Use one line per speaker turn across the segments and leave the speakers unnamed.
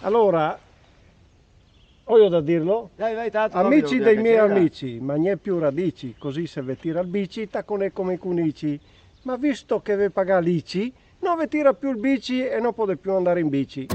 Allora, voglio da dirlo,
Vai, tanto
amici dei miei amici, ma nie più radici, così se ve tira il bici, taccone come i cunici. Ma visto che ve paga l'ICI, non ve tira più il bici e non potete più andare in bici.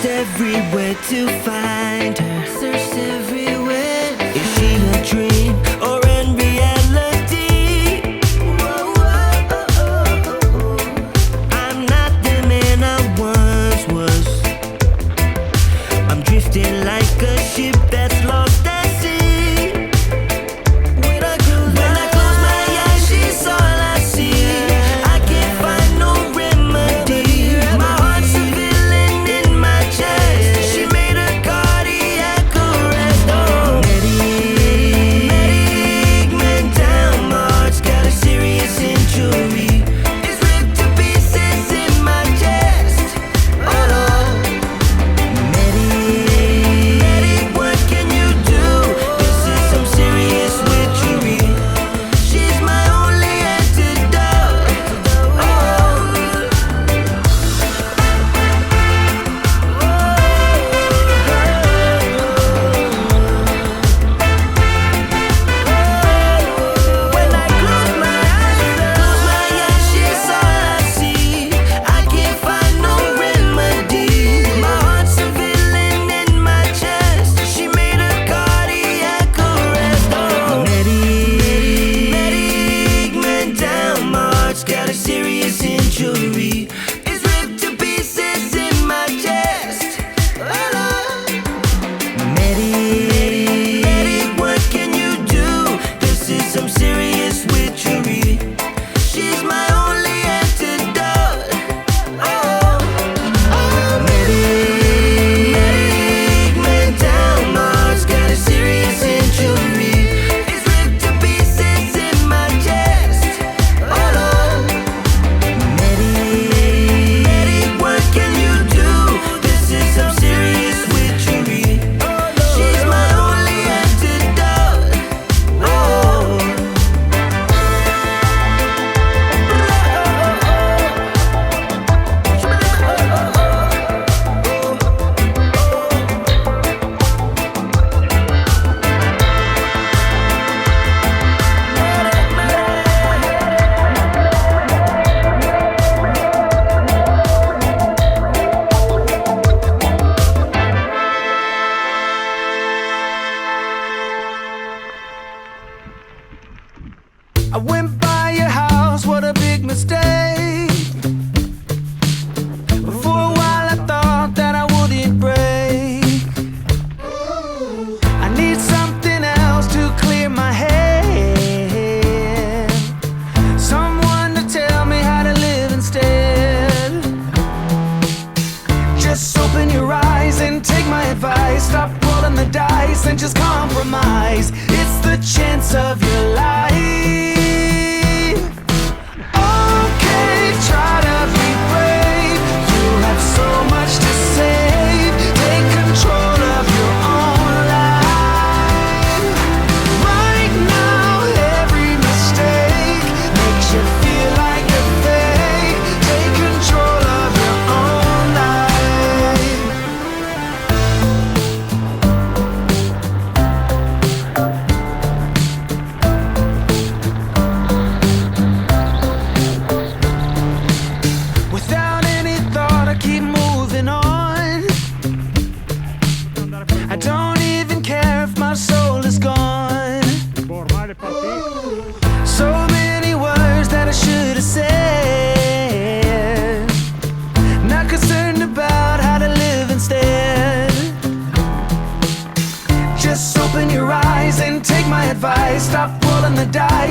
everywhere to find her. Searched everywhere. Is she a dream or in reality? Whoa, whoa, oh, oh. I'm not the man I once was. I'm drifting like a ship that's lost at sea. When I close my eyes, she's all I see. I can't find no remedy. My heart's a villain in my chest. She made a cardiac arrest. Oh,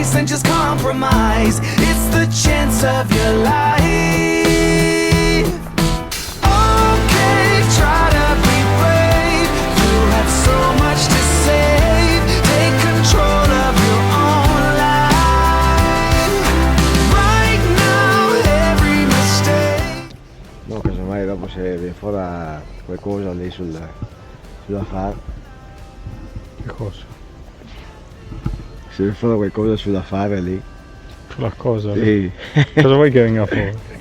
choice and just compromise. It's the chance of your life. Okay, try to be brave. You have so much to save. Take control of your own life. Right now, every mistake.
No, casomai dopo se viene fuori qualcosa lì sulla fare.
Che cosa?
Se viene fuori qualcosa sulla fare lì.
Sulla cosa?
Sì.
Cosa vuoi che venga fuori?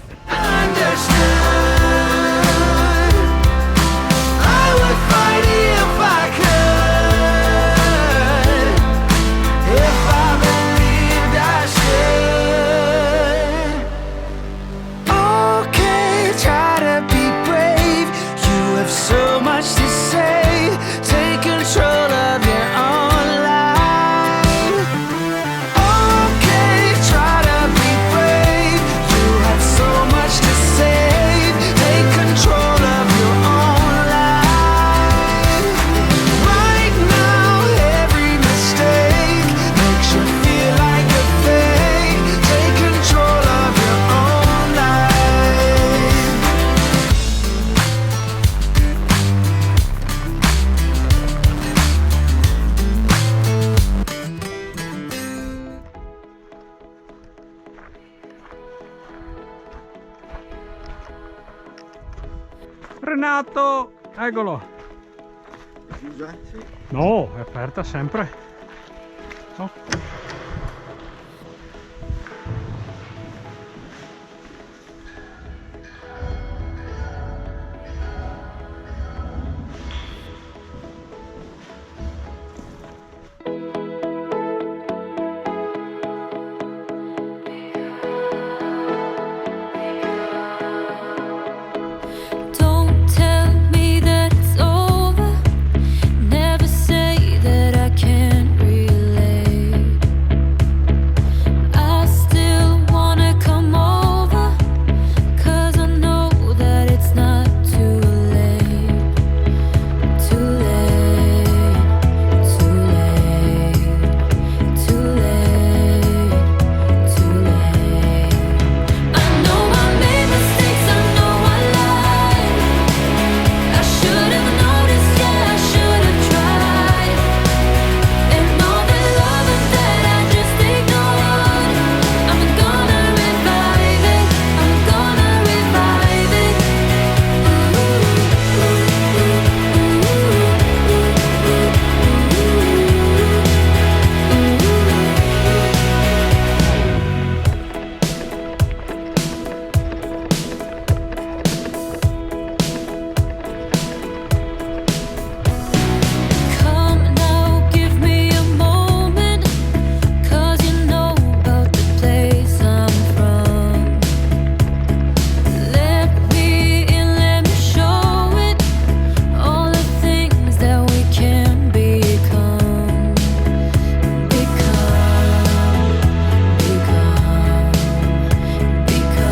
Renato! Eccolo!
Chiusa? Sì.
No, è aperta sempre. No.
Don't tell me that it's over. Never say that I can't relate. I still wanna come over, 'cause I know that it's not too late. Too late, too late, too late, too late. I know I made mistakes, I know I lied. I should have noticed, yeah, I should have tried. And all the love that I just ignored, I'm gonna revive it, I'm gonna revive it. Come now, give me a moment, 'cause you know about the place I'm from. Let me in, let me show it, all the things that we can become. Become, become, become.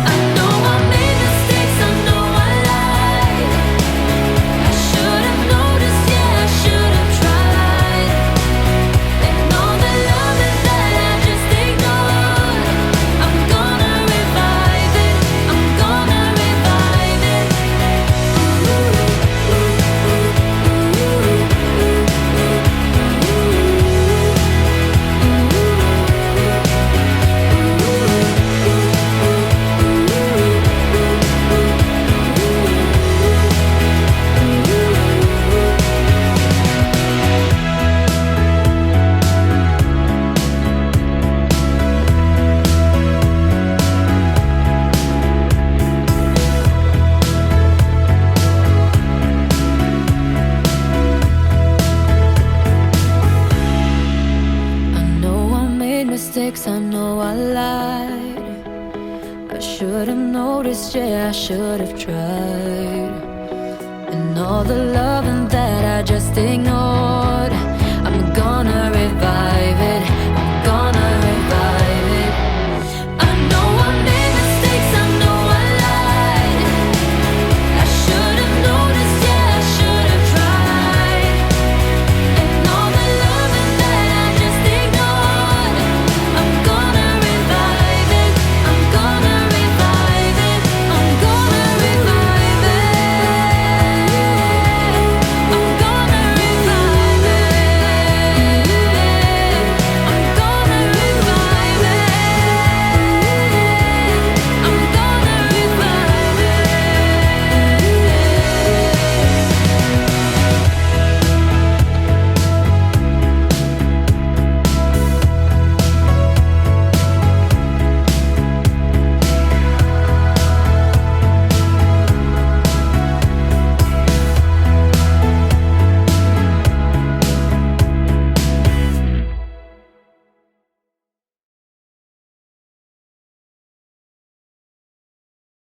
I know I made mistakes, I know I lied. I should have noticed, yeah, I should have tried. And all the love that I just ignored, I'm gonna revive it, I'm gonna revive it. I know I made mistakes, I know I lied. I should have noticed, yeah, I should have tried. And all the loving that I just ignored,